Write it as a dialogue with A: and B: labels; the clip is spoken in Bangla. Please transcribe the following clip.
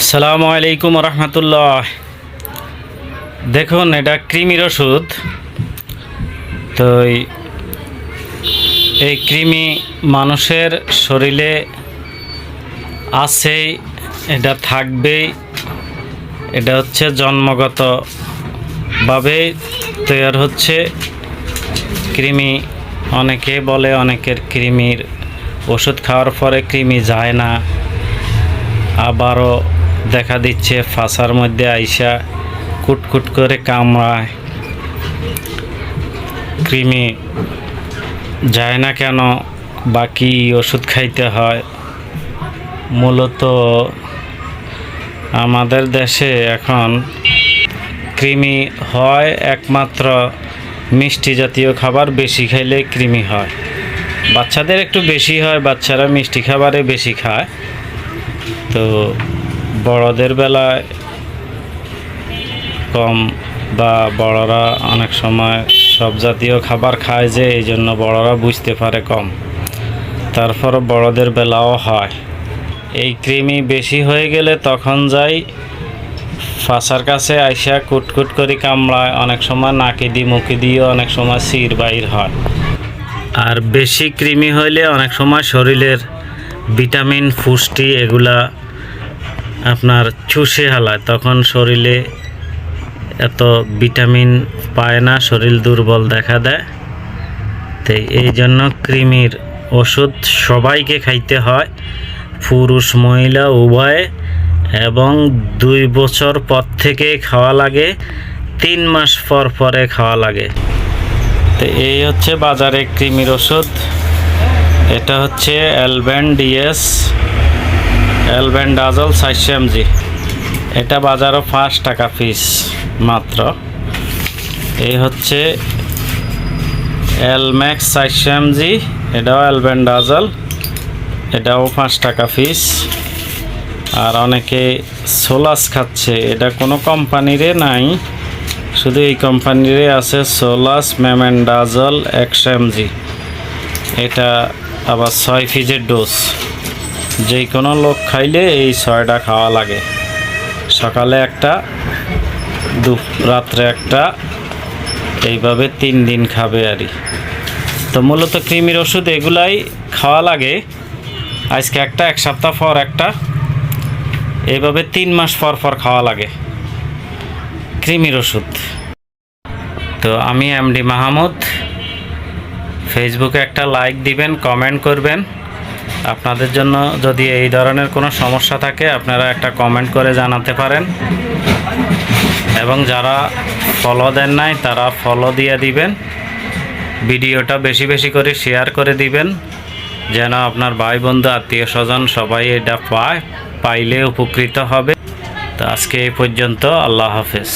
A: আসসালামু আলাইকুম রহমতুল্লাহ। দেখুন, এটা কৃমির ওষুধ। তো এই কৃমি মানুষের শরীরে আছে, এটা থাকবেই। এটা হচ্ছে জন্মগতভাবে তৈরি হচ্ছে কৃমি। অনেকে বলে অনেকের কৃমির ওষুধ খাওয়ার পরে কৃমি যায় না, আবারও দেখা দিচ্ছে ফাঁসার মধ্যে আইসা কুটকুট করে কামড়ায়। কৃমি যায় না কেন, বাকি ওষুধ খাইতে হয়? মূলত আমাদের দেশে এখন কৃমি হয় একমাত্র মিষ্টি জাতীয় খাবার বেশি খাইলে কৃমি হয়। বাচ্চাদের একটু বেশি হয়, বাচ্চারা মিষ্টি খাবারে বেশি খায়। তো বড়দের বেলায় কম, বা বড়রা অনেক সময় সব জাতীয় খাবার খায়, যে এই জন্য বড়রা বুঝতে পারে কম। তারপর বড়দের বেলাও হয়। এই কৃমি বেশি হয়ে গেলে তখন যাই ফাঁসার কাছে আইসা কুটকুট করে কামড়ায়। অনেক সময় নাকে দিয়ে মুখে দিয়ে অনেক সময় সির বাইর হয়। আর বেশি কৃমি হইলে অনেক সময় শরীরের ভিটামিন পুষ্টি এগুলা আপনার চুষে হালায়, তখন শরীরে এত ভিটামিন পায় না, শরীর দুর্বল দেখা দেয়। তো এই জন্য কৃমির ওষুধ সবাইকে খাইতে হয়, পুরুষ মহিলা উভয়ে, এবং 2 বছর পর থেকে খাওয়া লাগে, 3 মাস পর পরে খাওয়া লাগে। তো এই হচ্ছে বাজারে কৃমির ওষুধ। এটা হচ্ছে অ্যালবেন্ডাজল 400 mg। এটা বাজারও 5 টাকা পিস মাত্র। এই হচ্ছে অ্যালম্যাক্স 400 mg, এটাও অ্যালবেন্ডাজল, এটাও 5 টাকা পিস। আর অনেকে সোলাস খাচ্ছে, এটা কোনো কোম্পানিরে নাই, শুধু এই কোম্পানিরে আছে সোলাস মেমেন্ডাজল 100 mg। এটা আবার 6 পিসের ডোজ। যে কোনো লোক খাইলে এই 6টা খাওয়া লাগে, সকালে একটা, রাত্রে একটা, এইভাবে 3 দিন খাবে আরই। তো মূলত কৃমির ওষুধ এগুলাই খাওয়া লাগে। আজকে একটা, 1 সপ্তাহ পর একটা, এইভাবে 3 মাস পর পর খাওয়া লাগে কৃমির ওষুধ। তো আমি এমডি মাহমুদ। ফেসবুকে একটা লাইক দিবেন, কমেন্ট করবেন। আপনাদের জন্য যদি এই ধরনের কোনো সমস্যা থাকে আপনারা একটা কমেন্ট করে জানাতে পারেন, এবং যারা ফলো দেন নাই তারা ফলো দিয়ে দিবেন। ভিডিওটা বেশি বেশি করে শেয়ার করে দিবেন, যেন আপনার ভাই বন্ধু আত্মীয় স্বজন সবাই এটা পাইলে উপকৃত হবে। তো আজকে এই পর্যন্ত। আল্লাহ হাফেজ।